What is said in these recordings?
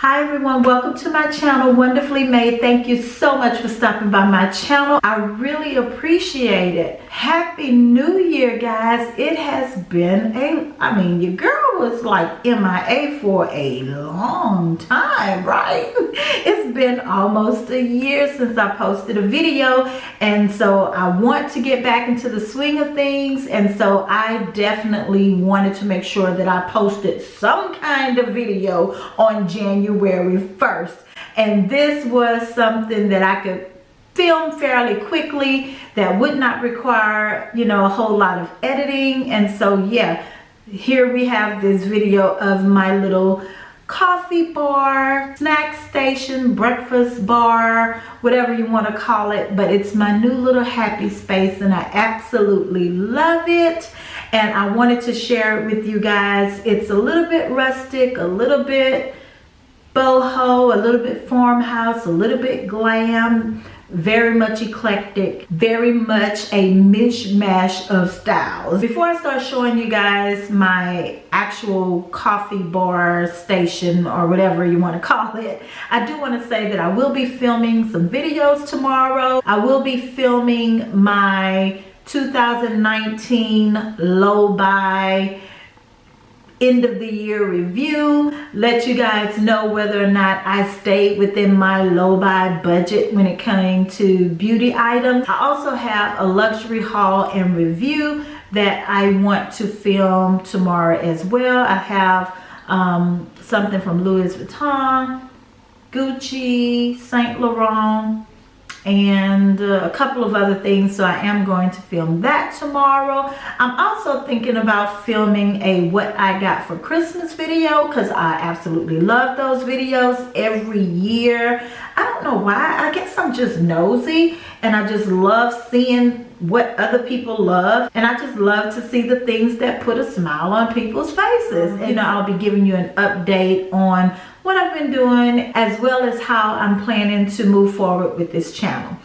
Hi everyone, welcome to my channel, Wonderfully Made. Thank you so much for stopping by my channel. I really appreciate it. Happy New Year, guys. It has been your girl was like MIA for a long time, right? It's been almost a year since I posted a video, and so I want to get back into the swing of things, and so I definitely wanted to make sure that I posted some kind of video on January 1st, and this was something that I could film fairly quickly that would not require, a whole lot of editing. And so yeah, here we have this video of my little coffee bar, snack station, breakfast bar, whatever you want to call it, but it's my new little happy space and I absolutely love it. And I wanted to share it with you guys. It's a little bit rustic, a little bit boho, a little bit farmhouse, a little bit glam, very much eclectic, very much a mishmash of styles. Before I start showing you guys my actual coffee bar station, or whatever you want to call it, I do want to say that I will be filming some videos tomorrow. I will be filming my 2019 low buy end of the year review, let you guys know whether or not I stayed within my low buy budget when it came to beauty items. I also have a luxury haul and review that I want to film tomorrow as well. I have something from Louis Vuitton, Gucci, Saint Laurent, and a couple of other things, so I am going to film that tomorrow. I'm also thinking about filming a what I got for Christmas video, because I absolutely love those videos every year. I don't know why, I guess I'm just nosy and I just love seeing what other people love, and I just love to see the things that put a smile on people's faces. And I'll be giving you an update on what I've been doing, as well as how I'm planning to move forward with this channel.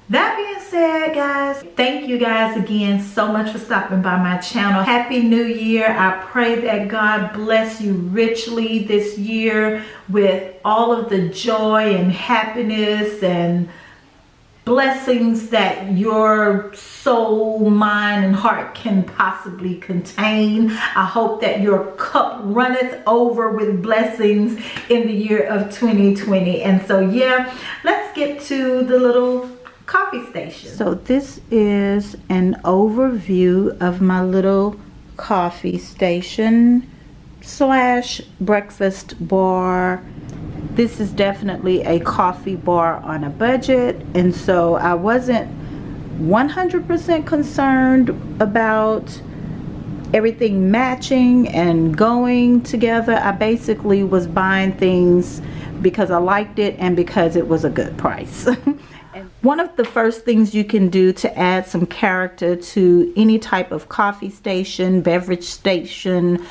That being said, guys, thank you guys again so much for stopping by my channel. Happy New Year. I pray that God bless you richly this year with all of the joy and happiness and blessings that your soul, mind, and heart can possibly contain. I hope that your cup runneth over with blessings in the year of 2020. And so yeah, let's get to the little coffee station. So this is an overview of my little coffee station slash breakfast bar. This is definitely a coffee bar on a budget, and so I wasn't 100% concerned about everything matching and going together. I basically was buying things because I liked it and because it was a good price. And one of the first things you can do to add some character to any type of coffee station, beverage station,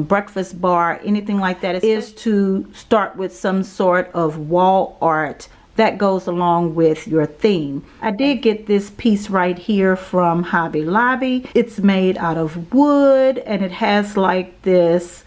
breakfast bar, anything like that, is to start with some sort of wall art that goes along with your theme. I did get this piece right here from Hobby Lobby. It's made out of wood and it has like this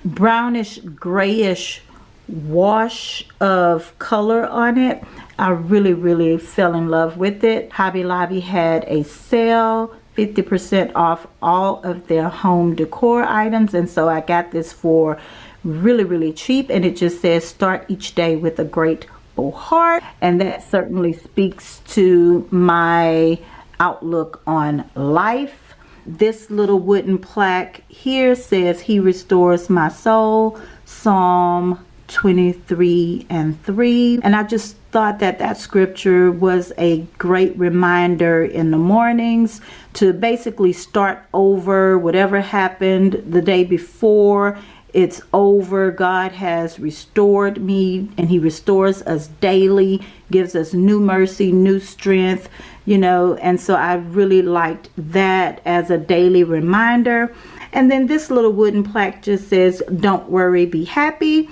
brownish grayish wash of color on it. I really fell in love with it. Hobby Lobby had a sale, 50% off all of their home decor items, and so I got this for really cheap, and it just says start each day with a grateful heart, and that certainly speaks to my outlook on life. This little wooden plaque here says he restores my soul, Psalm 23:3, and I just thought that that scripture was a great reminder in the mornings to basically start over. Whatever happened the day before, it's over. God has restored me, and he restores us daily, gives us new mercy, new strength, and so I really liked that as a daily reminder. And then this little wooden plaque just says don't worry, be happy.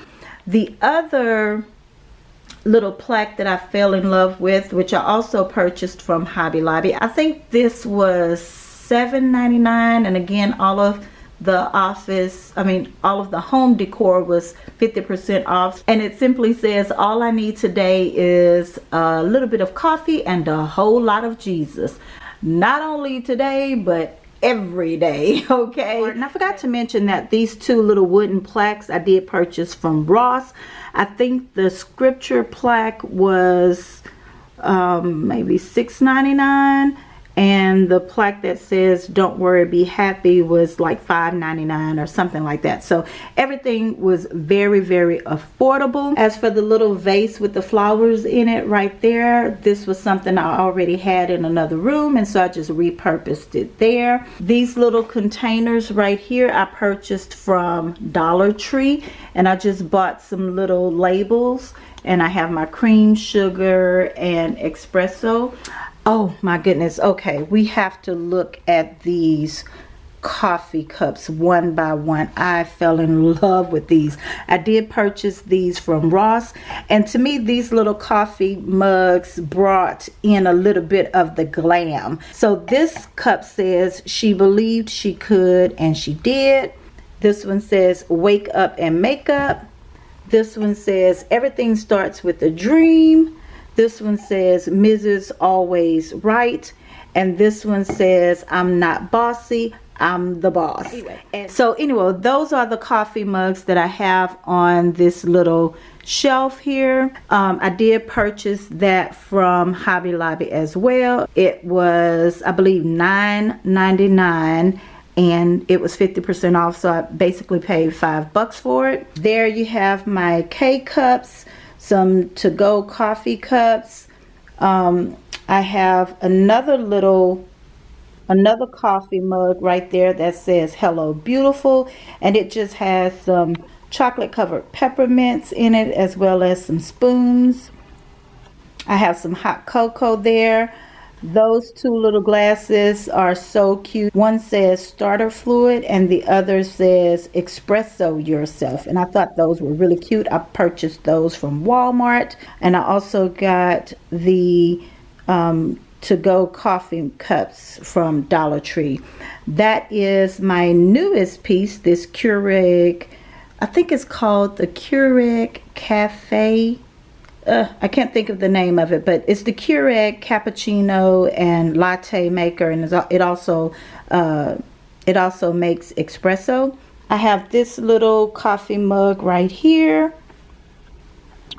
The other little plaque that I fell in love with, which I also purchased from Hobby Lobby, I think this was $7.99, and again all of all of the home decor was 50% off. And it simply says, all I need today is a little bit of coffee and a whole lot of Jesus. Not only today, but every day. Okay. And I forgot to mention that these two little wooden plaques I did purchase from Ross. I think the scripture plaque was maybe $6.99, and the plaque that says don't worry be happy was like $5.99 or something like that. So everything was very, very affordable. As for the little vase with the flowers in it right there, this was something I already had in another room, and so I just repurposed it there. These little containers right here I purchased from Dollar Tree, and I just bought some little labels, and I have my cream, sugar, and espresso. Oh my goodness. Okay, we have to look at these coffee cups one by one. I fell in love with these. I did purchase these from Ross, and to me these little coffee mugs brought in a little bit of the glam. So this cup says she believed she could and she did. This one says wake up and make up. This one says everything starts with a dream. This one says Mrs. Always Right. And this one says I'm not bossy, I'm the boss. So anyway, those are the coffee mugs that I have on this little shelf here. I did purchase that from Hobby Lobby as well. It was, I believe, $9.99, and it was 50% off, so I basically paid $5 for it. There you have my K-cups, some to-go coffee cups. I have another coffee mug right there that says hello beautiful, and it just has some chocolate covered peppermints in it, as well as some spoons. I have some hot cocoa there. Those two little glasses are so cute. One says starter fluid and the other says espresso yourself, and I thought those were really cute. I purchased those from Walmart, and I also got the to-go coffee cups from Dollar Tree. That is my newest piece, this Keurig, I think it's called the Keurig Cafe. I can't think of the name of it, but it's the Keurig cappuccino and latte maker, and it also makes espresso. I have this little coffee mug right here,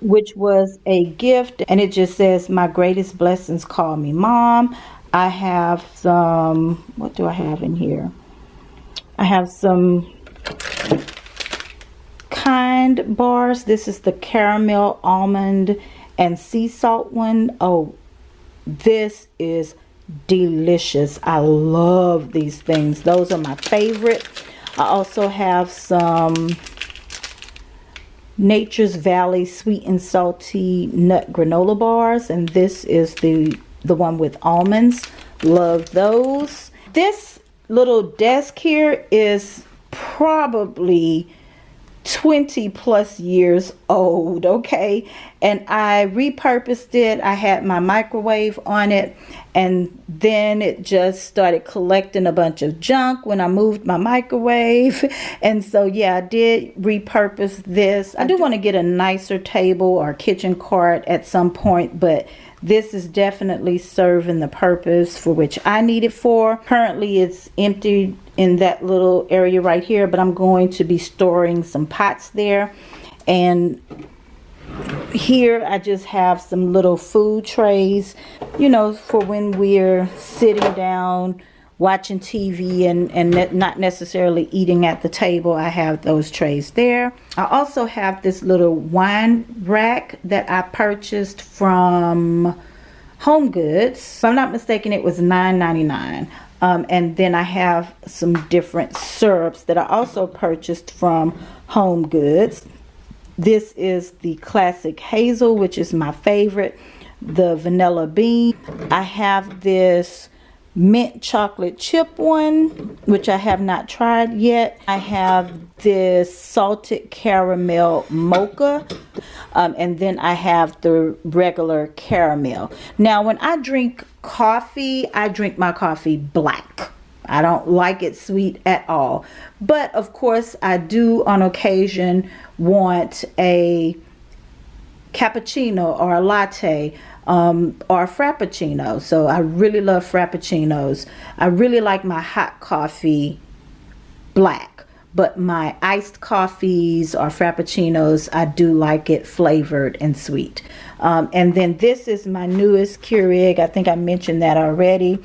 which was a gift, and it just says my greatest blessings call me mom. I have some, what do I have in here? I have some Kind bars. This is the caramel, almond, and sea salt one. Oh, this is delicious. I love these things. Those are my favorite. I also have some Nature's Valley sweet and salty nut granola bars, and this is the one with almonds. Love those. This little desk here is probably 20 plus years old, okay, and I repurposed it. I had my microwave on it, and then it just started collecting a bunch of junk when I moved my microwave. And so yeah, I did repurpose this. I do want to get a nicer table or kitchen cart at some point, but this is definitely serving the purpose for which I need it for. Currently it's empty in that little area right here, but I'm going to be storing some pots there. And here I just have some little food trays, you know, for when we're sitting down watching TV and not necessarily eating at the table. I have those trays there. I also have this little wine rack that I purchased from Home Goods. If I'm not mistaken, it was $9.99. And then I have some different syrups that I also purchased from Home Goods. This is the classic hazel, which is my favorite. The vanilla bean. I have this mint chocolate chip one, which I have not tried yet. I have this salted caramel mocha, and then I have the regular caramel. Now when I drink coffee, I drink my coffee black. I don't like it sweet at all. But of course, I do on occasion want a cappuccino or a latte or a frappuccino. So I really love frappuccinos. I really like my hot coffee black, but my iced coffees or frappuccinos, I do like it flavored and sweet. And then this is my newest Keurig. I think I mentioned that already.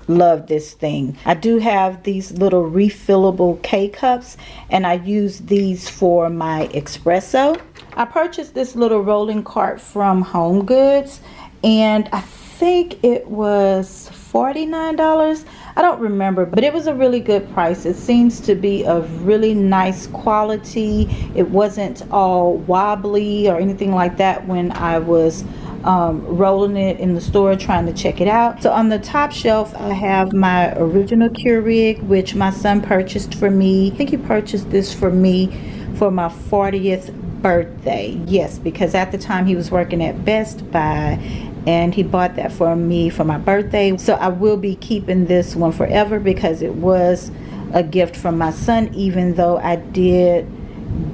Love this thing. I do have these little refillable K-cups, and I use these for my espresso. I purchased this little rolling cart from Home Goods, and I think it was $49. I don't remember, but it was a really good price. It seems to be of really nice quality. It wasn't all wobbly or anything like that when I was rolling it in the store trying to check it out. So on the top shelf, I have my original Keurig, which my son purchased for me. I think he purchased this for me for my 40th birthday. Yes, because at the time he was working at Best Buy, and he bought that for me for my birthday. So I will be keeping this one forever because it was a gift from my son, even though I did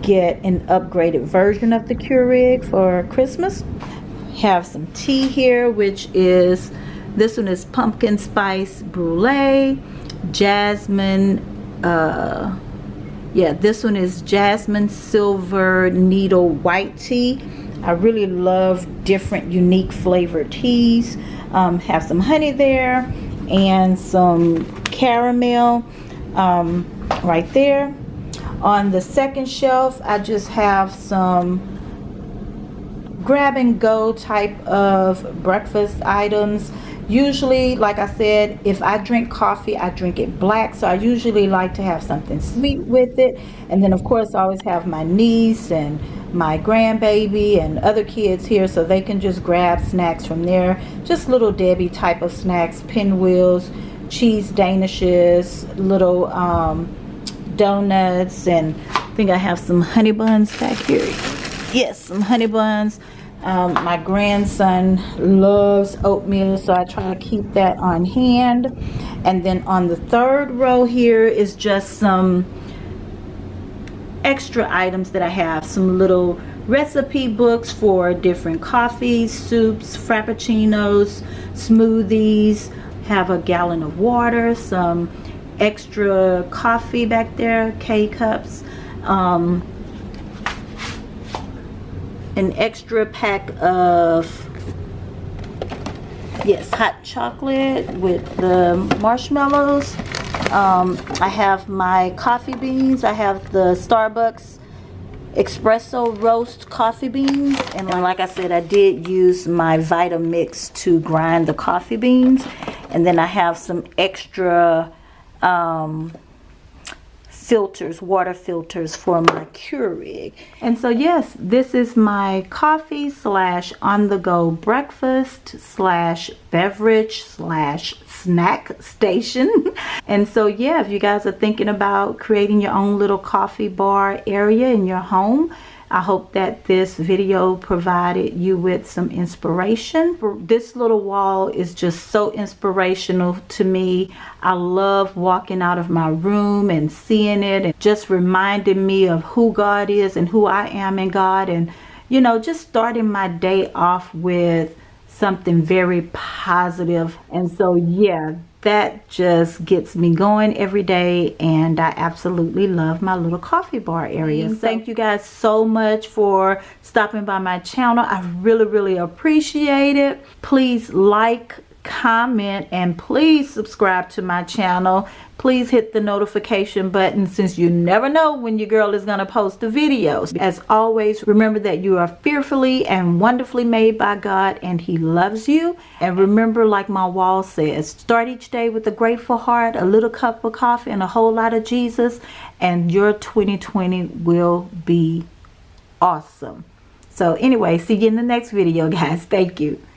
get an upgraded version of the Keurig for Christmas. Have some tea here, which is, this one is pumpkin spice brulee, jasmine, yeah, this one is jasmine silver needle white tea. I really love different unique flavored teas. Have some honey there and some caramel right there. On the second shelf, I just have some grab and go type of breakfast items. Usually, like I said, if I drink coffee, I drink it black, so I usually like to have something sweet with it. And then of course I always have my niece and my grandbaby and other kids here, so they can just grab snacks from there. Just little Debbie type of snacks, pinwheels, cheese danishes, little donuts, and I think I have some honey buns back here. Yes, some honey buns. My grandson loves oatmeal, so I try to keep that on hand. And then on the third row here is just some extra items that I have. Some little recipe books for different coffees, soups, frappuccinos, smoothies. Have a gallon of water, some extra coffee back there, K-cups. An extra pack of, yes, hot chocolate with the marshmallows. I have my coffee beans. I have the Starbucks espresso roast coffee beans, and like I said, I did use my Vitamix to grind the coffee beans. And then I have some extra filters, water filters for my Keurig. And so yes, this is my coffee slash on the go breakfast slash beverage slash snack station. And so yeah, if you guys are thinking about creating your own little coffee bar area in your home, I hope that this video provided you with some inspiration. This little wall is just so inspirational to me. I love walking out of my room and seeing it and just reminding me of who God is and who I am in God, and you know, just starting my day off with something very positive. And so yeah, that just gets me going every day, and I absolutely love my little coffee bar area. Thank you guys so much for stopping by my channel. I really appreciate it. Please like, comment, and please subscribe to my channel. Please hit the notification button, since you never know when your girl is gonna post a video. As always, remember that you are fearfully and wonderfully made by God, and He loves you. And remember, like my wall says, start each day with a grateful heart, a little cup of coffee, and a whole lot of Jesus, and your 2020 will be awesome. So anyway, see you in the next video, guys. Thank you.